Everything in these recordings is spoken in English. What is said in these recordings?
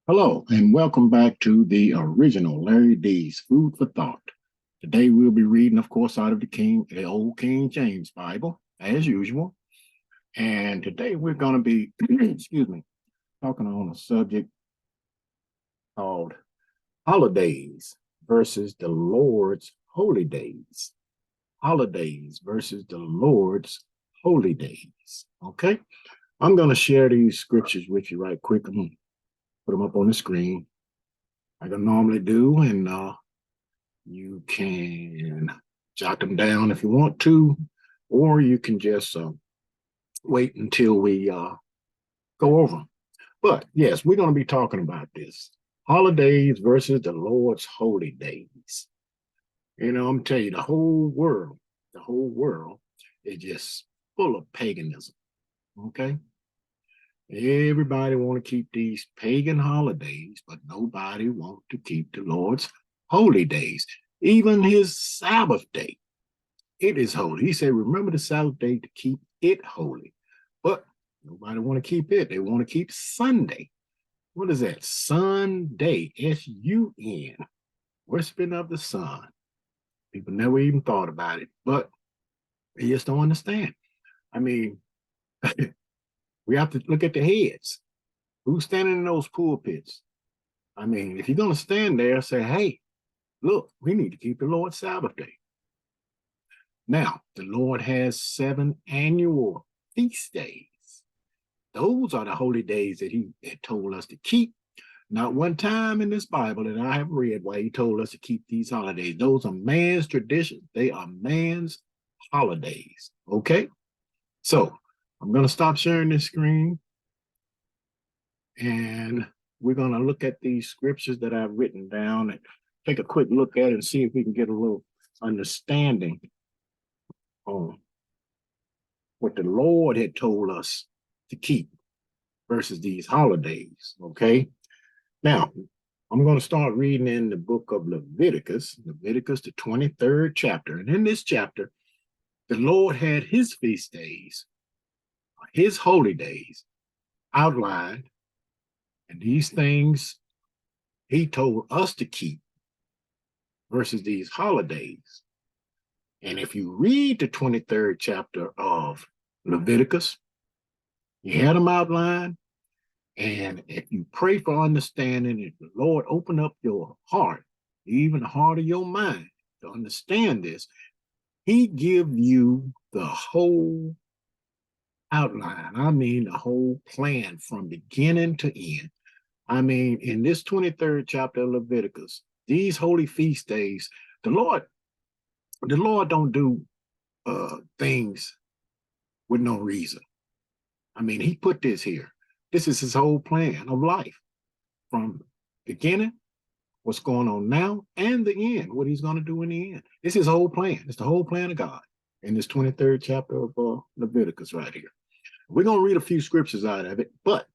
Hello, and welcome back to the original Larry D's Food for Thought. Today we'll be reading, of course, out of the old King James Bible, as usual. And today we're going to be, excuse me, talking on a subject called holidays versus the Lord's holy days. Holidays versus the Lord's holy days. Okay, I'm going to share these scriptures with you right quick. I'm going to put them up on the screen like I normally do, and you can jot them down if you want to, or you can just wait until we go over them. But yes, we're going to be talking about this holidays versus the Lord's holy days. I'm telling you, the whole world is just full of paganism. Okay. Everybody want to keep these pagan holidays, but nobody want to keep the Lord's holy days. Even his Sabbath day, it is holy. He said, remember the Sabbath day to keep it holy. But nobody want to keep it. They want to keep Sunday. What is that? Sunday, S-U-N, worshiping of the sun. People never even thought about it, but they just don't understand. I mean, we have to look at the heads. Who's standing in those pulpits? I mean, if you're going to stand there, say, hey, look, we need to keep the Lord's Sabbath day. Now, the Lord has 7 annual feast days. Those are the holy days that he had told us to keep. Not one time in this Bible that I have read where he told us to keep these holidays. Those are man's traditions. They are man's holidays. Okay? So I'm going to stop sharing this screen and we're going to look at these scriptures that I've written down and take a quick look at it and see if we can get a little understanding on what the Lord had told us to keep versus these holidays. Okay. Now, I'm going to start reading in the book of Leviticus, the 23rd chapter. And in this chapter, the Lord had his feast days, his holy days outlined. And these things he told us to keep versus these holidays. And if you read the 23rd chapter of Leviticus, you had them outlined. And if you pray for understanding, if the Lord open up your heart, even the heart of your mind to understand this, he give you the whole outline. I mean, the whole plan from beginning to end. I mean, in this 23rd chapter of Leviticus, these holy feast days, the Lord don't do things with no reason. I mean, he put this here. This is his whole plan of life from beginning, what's going on now, and the end, what he's going to do in the end. It's his whole plan. It's the whole plan of God in this 23rd chapter of Leviticus right here. We're going to read a few scriptures out of it, but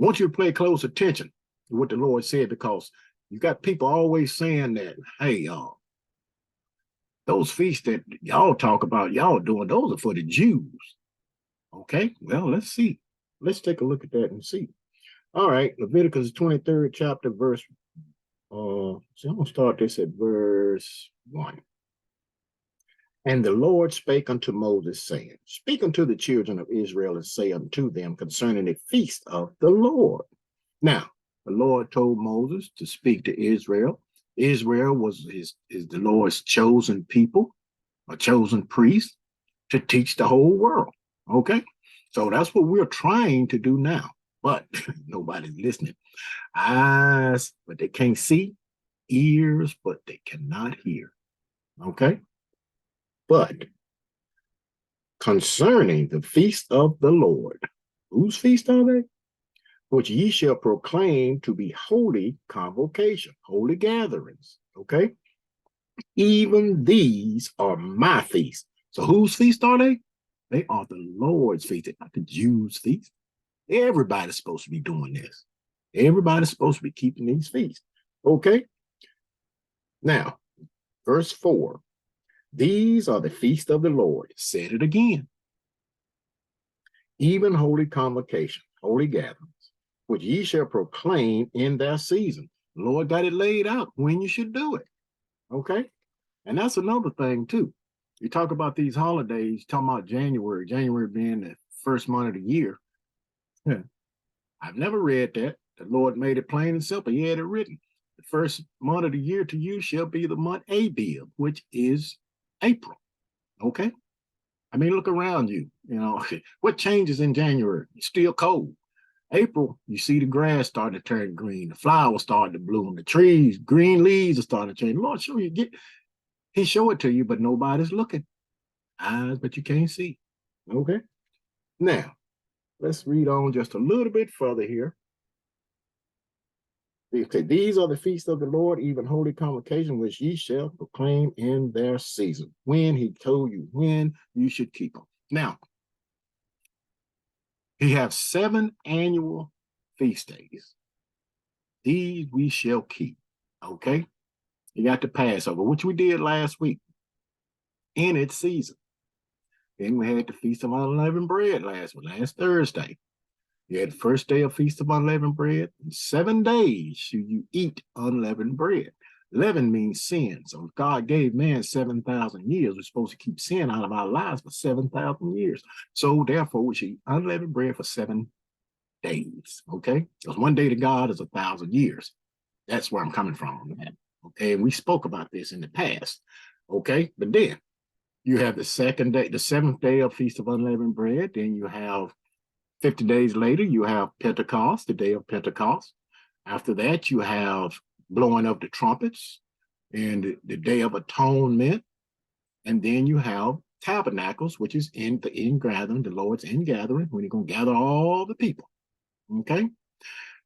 I want you to pay close attention to what the Lord said, because you got people always saying that, hey, y'all, those feasts that y'all talk about, y'all doing, those are for the Jews. Okay, well, let's see. Let's take a look at that and see. All right, Leviticus 23rd chapter, verse, I'm going to start this at verse 1. And the Lord spake unto Moses, saying, speak unto the children of Israel and say unto them concerning the feast of the Lord. Now, the Lord told Moses to speak to Israel. Israel is the Lord's chosen people, a chosen priest to teach the whole world. Okay? So that's what we're trying to do now. But nobody's listening. Eyes, but they can't see. Ears, but they cannot hear. Okay? But concerning the feast of the Lord, whose feast are they? Which ye shall proclaim to be holy convocation, holy gatherings. Okay? Even these are my feasts. So whose feast are they? They are the Lord's feast. They're not the Jews' feast. Everybody's supposed to be doing this. Everybody's supposed to be keeping these feasts. Okay? Now, verse 4. These are the feast of the Lord. Said it again. Even holy convocation, holy gatherings. which ye shall proclaim in their season. The Lord got it laid out when you should do it. Okay. And that's another thing too. You talk about these holidays, talking about January being the first month of the year. I've never read that. The Lord made it plain and simple. He had it written. The first month of the year to you shall be the month Abib, which is April. Okay. I mean, look around you. You know, what changes in January? It's still cold. April, you see the grass starting to turn green, the flowers starting to bloom, the trees, green leaves are starting to change. Lord, show you, He show it to you, but nobody's looking. Eyes, but you can't see. Okay. Now, let's read on just a little bit further here. Okay, these are the feasts of the Lord, even holy convocation, which ye shall proclaim in their season. When he told you when you should keep them. Now, he has 7 annual feast days. These we shall keep. Okay. You got the Passover, which we did last week in its season. Then we had the Feast of Unleavened Bread last Thursday. You had the first day of Feast of Unleavened Bread. In 7 days should you eat unleavened bread. Leaven means sin. So God gave man 7,000 years. We're supposed to keep sin out of our lives for 7,000 years. So therefore, we should eat unleavened bread for 7 days. Okay? Because one day to God is 1,000 years. That's where I'm coming from on that. Okay, and we spoke about this in the past. Okay, but then you have the second day, the 7th day of Feast of Unleavened Bread. Then you have 50 days later, you have Pentecost, the day of Pentecost. After that, you have blowing of the trumpets and the Day of Atonement. And then you have Tabernacles, which is in the ingathering, the Lord's ingathering, when you're going to gather all the people. Okay.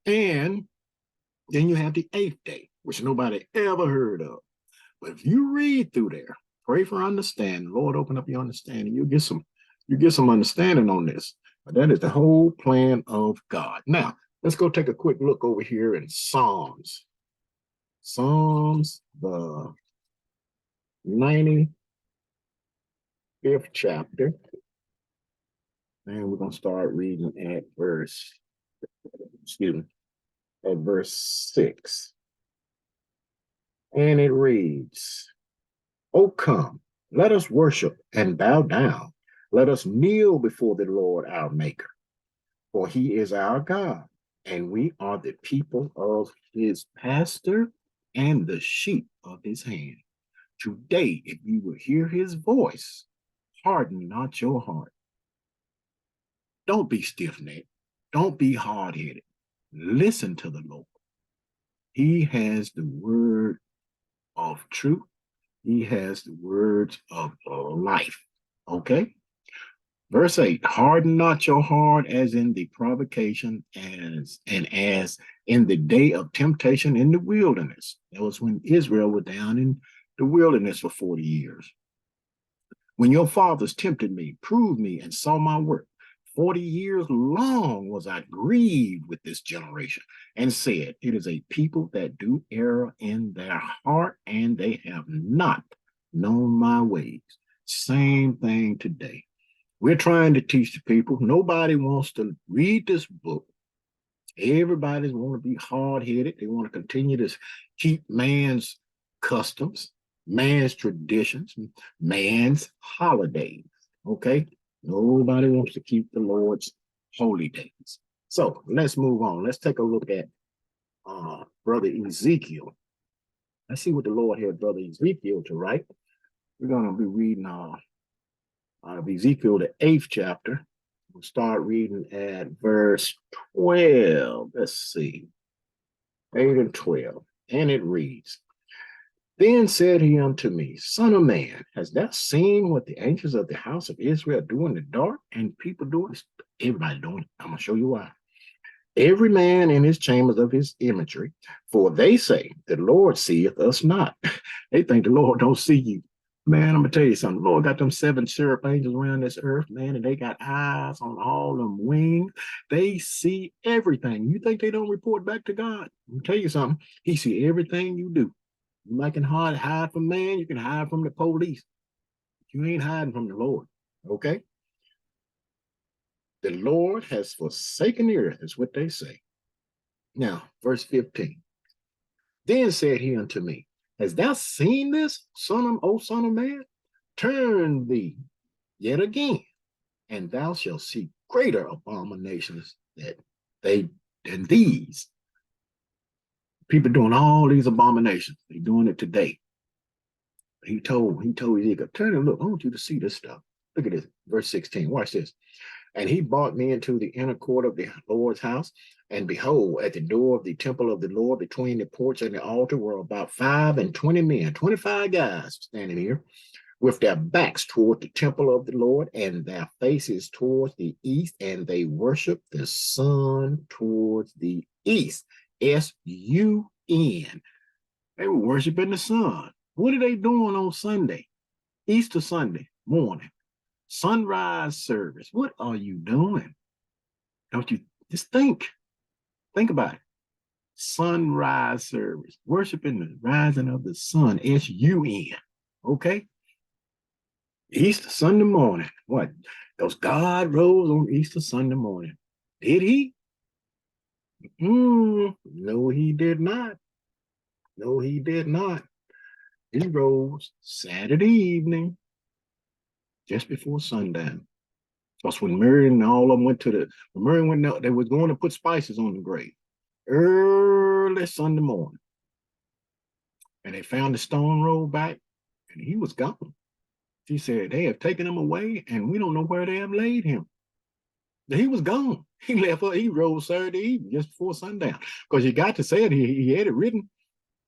And then you have the 8th day, which nobody ever heard of. But if you read through there, pray for understanding. Lord, open up your understanding. You get some understanding on this. But that is the whole plan of God. Now, let's go take a quick look over here in Psalms. Psalms, the 95th chapter. And we're going to start reading at verse 6. And it reads, O come, let us worship and bow down. Let us kneel before the Lord our Maker. For he is our God, and we are the people of his pasture and the sheep of his hand. Today, if you will hear his voice, harden not your heart. Don't be stiff-necked. Don't be hard-headed. Listen to the Lord. He has the word of truth. He has the words of life. Okay? Verse 8, harden not your heart as in the provocation as in the day of temptation in the wilderness. That was when Israel was down in the wilderness for 40 years. When your fathers tempted me, proved me, and saw my work, 40 years long was I grieved with this generation, and said, it is a people that do err in their heart, and they have not known my ways. Same thing today. We're trying to teach the people. Nobody wants to read this book. Everybody want to be hard-headed. They want to continue to keep man's customs, man's traditions, man's holidays. Okay? Nobody wants to keep the Lord's holy days. So let's move on. Let's take a look at Brother Ezekiel. Let's see what the Lord had Brother Ezekiel to write. We're going to be reading out of Ezekiel, the 8th chapter. We'll start reading at verse 12. Let's see. 8 and 12. And it reads, Then said he unto me, Son of man, hast thou seen what the angels of the house of Israel do in the dark, and people doing it? Everybody doing it. I'm going to show you why. Every man in his chambers of his imagery, for they say, the Lord seeth us not. They think the Lord don't see you. Man, I'm gonna tell you something. The Lord got them 7 cherub angels around this earth, man, and they got eyes on all them wings. They see everything. You think they don't report back to God? I'm gonna tell you something. He see everything you do. You might can hide from man. You can hide from the police. You ain't hiding from the Lord. Okay? The Lord has forsaken the earth, is what they say. Now, verse 15. Then said he unto me, hast thou seen this, son of man? Turn thee yet again, and thou shalt see greater abominations than these. People doing all these abominations. They're doing it today. He told Ezekiel, turn and look. I want you to see this stuff. Look at this, verse 16. Watch this. And he brought me into the inner court of the Lord's house. And behold, at the door of the temple of the Lord, between the porch and the altar, were about 25 men, 25 guys standing here, with their backs toward the temple of the Lord and their faces towards the east. And they worshiped the sun towards the east. S-U-N. They were worshiping the sun. What are they doing on Sunday? Easter Sunday morning. Sunrise service. What are you doing? Don't you just think? Think about it. Sunrise service. Worshiping the rising of the sun. S-U-N. Okay? Easter Sunday morning. What? Because God rose on Easter Sunday morning. Did he? No, he did not. No, he did not. He rose Saturday evening, just before sundown. That's when Mary and all of them went to when Mary went out, they was going to put spices on the grave early Sunday morning. And they found the stone rolled back, and he was gone. She said, they have taken him away, and we don't know where they have laid him. He was gone. He left her. He rose Saturday evening, just before sundown. Because you got to say it, he had it written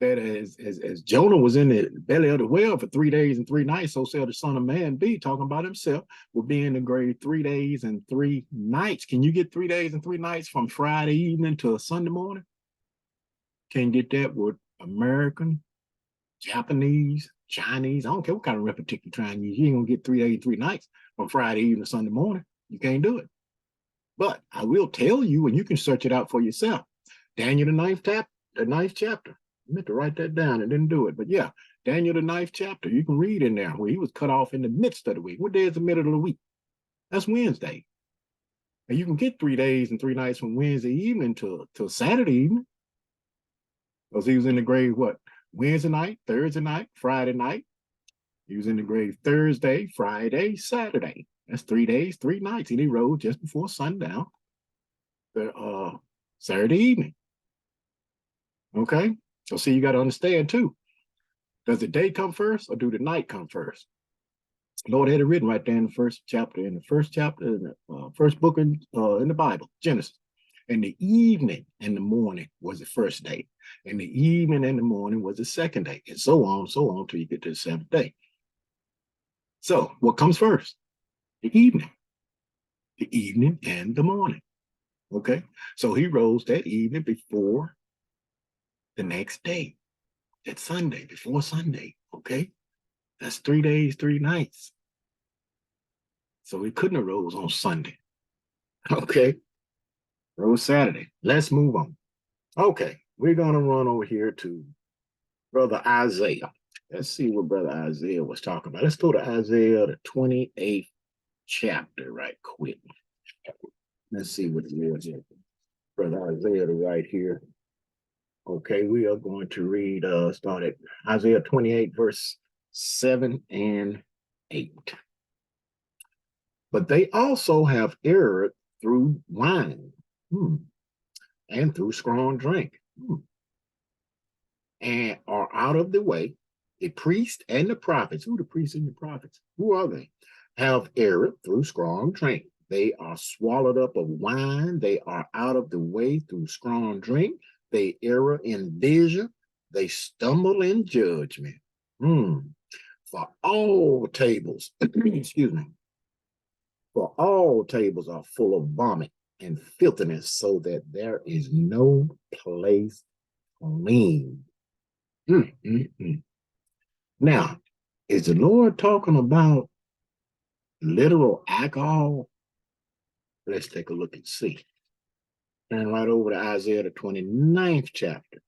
that as Jonah was in the belly of the whale for 3 days and 3 nights, so shall the Son of Man be, talking about himself, will be in the grave 3 days and 3 nights. Can you get 3 days and 3 nights from Friday evening to Sunday morning? Can't get that with American, Japanese, Chinese. I don't care what kind of repetition you're trying to use. You ain't gonna get 3 days, 3 nights from Friday evening to Sunday morning. You can't do it. But I will tell you, and you can search it out for yourself. Daniel, the ninth chapter. I meant to write that down and didn't do it. But yeah, Daniel, the 9th chapter. You can read in there where he was cut off in the midst of the week. What day is the middle of the week? That's Wednesday. And you can get 3 days and 3 nights from Wednesday evening to Saturday evening. Because he was in the grave, what? Wednesday night, Thursday night, Friday night. He was in the grave Thursday, Friday, Saturday. That's 3 days, 3 nights. And he rose just before sundown, Saturday evening. Okay? So see, you got to understand too. Does the day come first or do the night come first? Lord had it written right there in the first chapter, in the first book in the Bible, Genesis. And the evening and the morning was the first day. And the evening and the morning was the second day. And so on, till you get to the 7th day. So what comes first? The evening. The evening and the morning. Okay? So he rose that evening before the next day. That Sunday, before Sunday. Okay? That's 3 days, 3 nights. So he couldn't have rose on Sunday. Okay? Rose Saturday. Let's move on. Okay, we're going to run over here to Brother Isaiah. Let's see what Brother Isaiah was talking about. Let's go to Isaiah, the 28th chapter, right quick. Let's see what it is here. Brother Isaiah, right here. Okay, we are going to read, start at Isaiah 28, verse 7 and 8. But they also have erred through wine. And through strong drink, and are out of the way. The priest and the prophets, who the priests and the prophets? Who are they? Have erred through strong drink. They are swallowed up of wine. They are out of the way through strong drink. They err in vision. They stumble in judgment. For all tables, excuse me, for all tables are full of vomit and filthiness, so that there is no place clean. Now, is the Lord talking about literal alcohol? Let's take a look and see. Turn right over to Isaiah, the 29th chapter.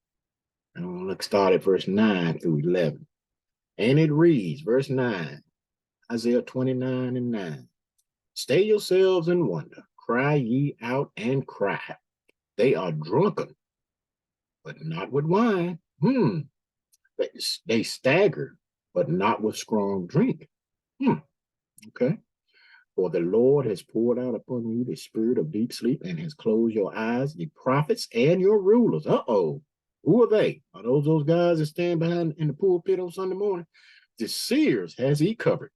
And we'll start at verse 9 through 11. And it reads, verse 9, Isaiah 29 and 9. Stay yourselves and wonder. Cry ye out and cry. They are drunken but not with wine. They stagger, but not with strong drink. Okay. For the Lord has poured out upon you the spirit of deep sleep and has closed your eyes, the prophets and your rulers. Uh-oh. Who are they? Are those guys that stand behind in the pulpit on Sunday morning? The seers has he covered.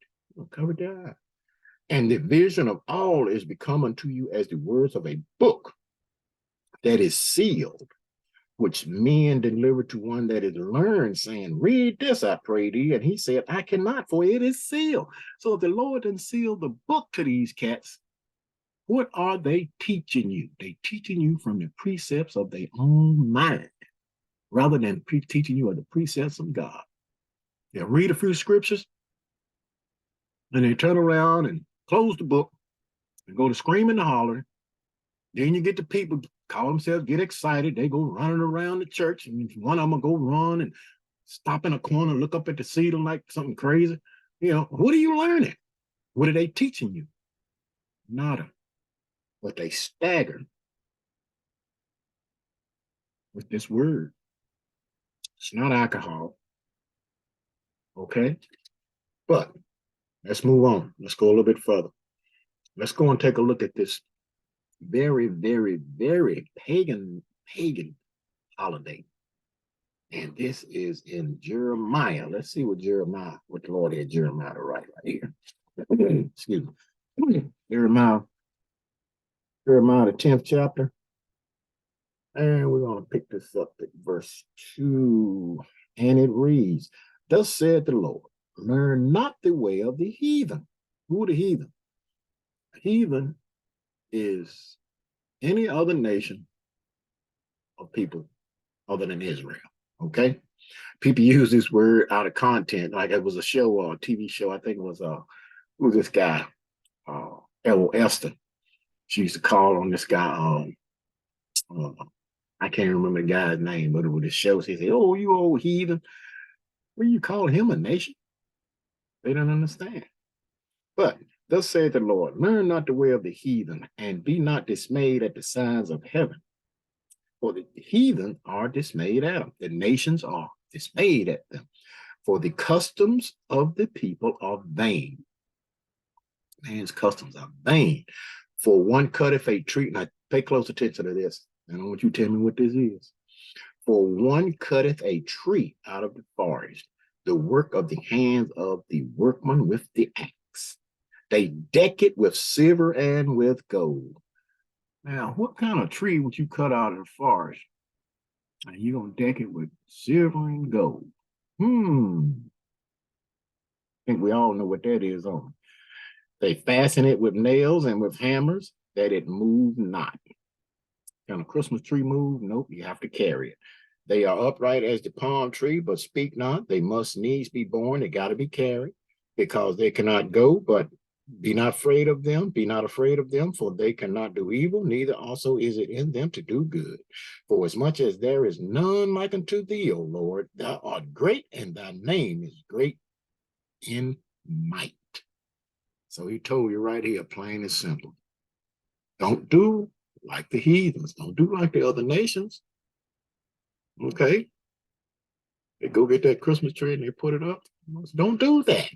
Covered their eye. And the vision of all is become unto you as the words of a book that is sealed, which men deliver to one that is learned, saying, read this, I pray thee. And he said, I cannot, for it is sealed. So if the Lord didn't seal the book to these cats, what are they teaching you? They teaching you from the precepts of their own mind, rather than teaching you of the precepts of God. They read a few scriptures, and they turn around and close the book and go to screaming and hollering. Then you get the people call themselves, get excited. They go running around the church, and one of them will go run and stop in a corner, look up at the ceiling like something crazy. What are you learning? What are they teaching you? Nada. But they stagger with this word. It's not alcohol. Okay? But let's move on. Let's go a little bit further. Let's go and take a look at this very, very, very pagan holiday. And this is in Jeremiah. Let's see what the Lord had Jeremiah to write right here. Excuse me. Jeremiah, the 10th chapter. And we're going to pick this up at verse 2. And it reads, thus said the Lord, learn not the way of the heathen. Who are the heathen? Heathen is any other nation of people other than Israel. Okay? People use this word out of content, like it was a show or a TV show. I think it was who was this guy? Esther. She used to call on this guy. I can't remember the guy's name, but it was a show. She said, "Oh, you old heathen! What you call him a nation?" They don't understand. But thus saith the Lord, learn not the way of the heathen, and be not dismayed at the signs of heaven. For the heathen are dismayed at them. The nations are dismayed at them. For the customs of the people are vain. Man's customs are vain. For one cutteth a tree. Now pay close attention to this. I don't want you to tell me what this is. For one cutteth a tree out of the forest, the work of the hands of the workman with the axe. They deck it with silver and with gold. Now, what kind of tree would you cut out of the forest? And you're going to deck it with silver and gold. I think we all know what that is on. They fasten it with nails and with hammers that it move not. Can a Christmas tree move? Nope, you have to carry it. They are upright as the palm tree, but speak not. They must needs be born. They got to be carried because they cannot go, but be not afraid of them. Be not afraid of them, for they cannot do evil, neither also is it in them to do good. For as much as there is none like unto thee, O Lord, thou art great, and thy name is great in might. So he told you right here, plain and simple. Don't do like the heathens. Don't do like the other nations. Okay? They go get that Christmas tree and they put it up. Don't do that.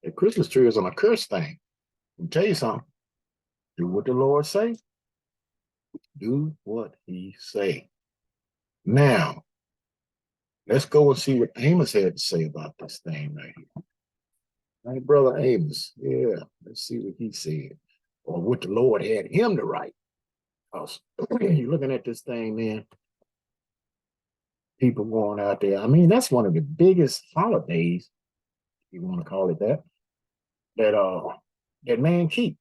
That Christmas tree is an accursed thing. I'll tell you something. Do what the Lord say. Do what he say. Now, let's go and see what Amos had to say about this thing right here. My brother Amos, yeah, let's see what he said. Or what the Lord had him to write. Because you're looking at this thing, man. People going out there. I mean, that's one of the biggest holidays, if you want to call it that, that man keep.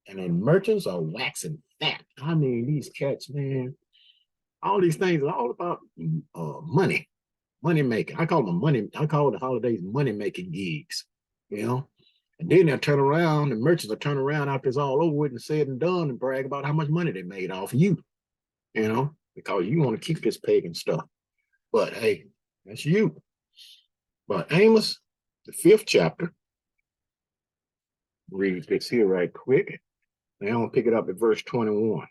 And then merchants are waxing fat. I mean, these cats, man, all these things are all about money making. I call the holidays money making gigs, you know. And then they'll turn around, the merchants will turn around after it's all over with and said and done and brag about how much money they made off you, you know, because you want to keep this pagan stuff. But hey, that's you. But Amos, the 5th chapter, read this here right quick. Now I'm gonna pick it up at verse 21.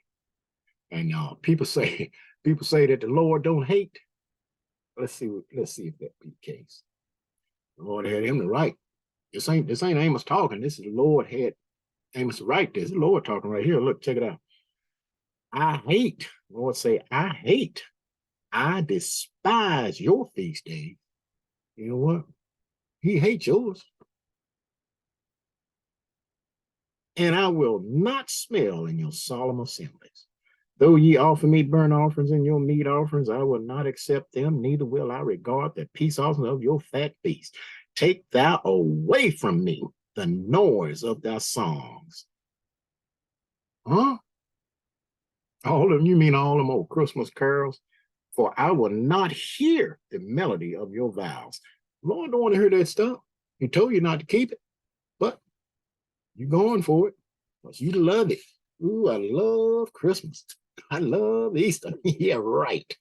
And people say that the Lord don't hate. Let's see if that be the case. The Lord had him to write. This ain't Amos talking. This is the Lord had Amos to write this. The Lord talking right here. Look, check it out. I hate, Lord say, I hate, I despise your feast days. You know what? He hates yours. And I will not smell in your solemn assemblies. Though ye offer me burnt offerings and your meat offerings, I will not accept them, neither will I regard the peace offerings of your fat feast. Take thou away from me the noise of thy songs. Huh? All of them, you mean all them old Christmas carols? For I will not hear the melody of your vows. Lord don't want to hear that stuff. He told you not to keep it, but you're going for it because you love it. Ooh, I love Christmas. I love Easter. Yeah, right.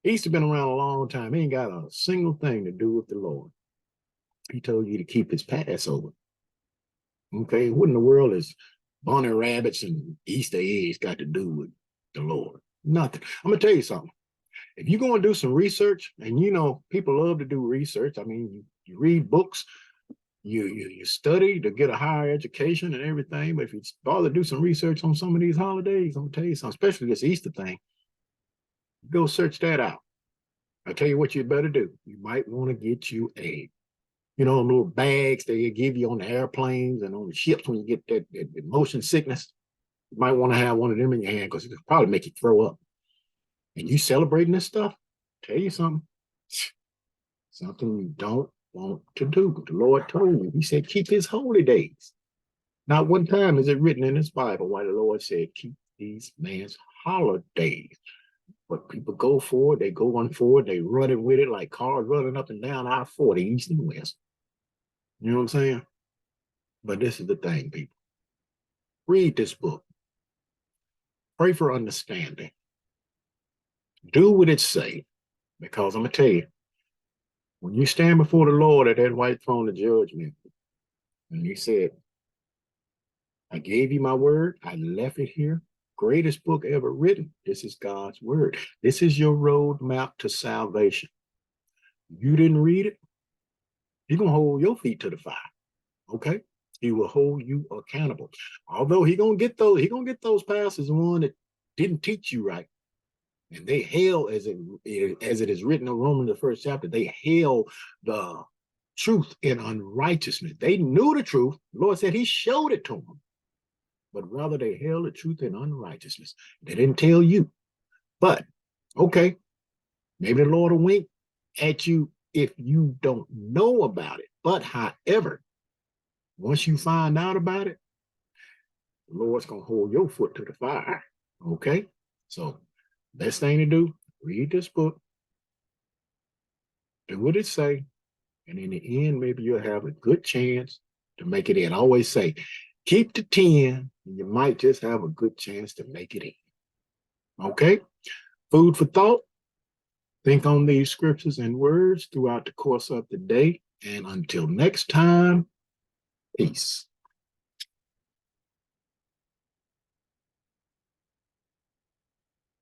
Easter been around a long time. He ain't got a single thing to do with the Lord. He told you to keep his Passover. Okay, what in the world is bunny rabbits and Easter eggs got to do with the Lord? Nothing. I'm gonna tell you something. If you're going to do some research, and you know people love to do research. I mean, you read books, you study to get a higher education and everything. But if you bother to do some research on some of these holidays, I'm gonna tell you something, especially this Easter thing. Go search that out. I tell you what you better do. You might want to get you little bags they give you on the airplanes and on the ships when you get that motion sickness. You might want to have one of them in your hand because it'll probably make you throw up. And you celebrating this stuff, tell you something you don't want to do. The Lord told you. He said, keep his holy days. Not one time is it written in this Bible why the Lord said, keep these man's holidays. But people go for it, they go on for it, they run it with it like cars running up and down I-40, east and west. You know what I'm saying? But this is the thing, people. Read this book. Pray for understanding. Do what it say. Because I'm going to tell you, when you stand before the Lord at that white throne of judgment, and he said, I gave you my word, I left it here. Greatest book ever written. This is God's word. This is your roadmap to salvation. You didn't read it, he's going to hold your feet to the fire. Okay? He will hold you accountable. Although he's going to get those pastors, the one that didn't teach you right. And they held, as it is written in Romans, the first chapter, they held the truth in unrighteousness. They knew the truth. The Lord said he showed it to them. But rather they held the truth in unrighteousness. They didn't tell you. But, okay, maybe the Lord will wink at you if you don't know about it. But however, once you find out about it, the Lord's going to hold your foot to the fire. Okay? So, best thing to do, read this book, do what it say, and in the end, maybe you'll have a good chance to make it in. I always say, keep the 10, and you might just have a good chance to make it in. Okay? Food for thought. Think on these scriptures and words throughout the course of the day. And until next time, peace.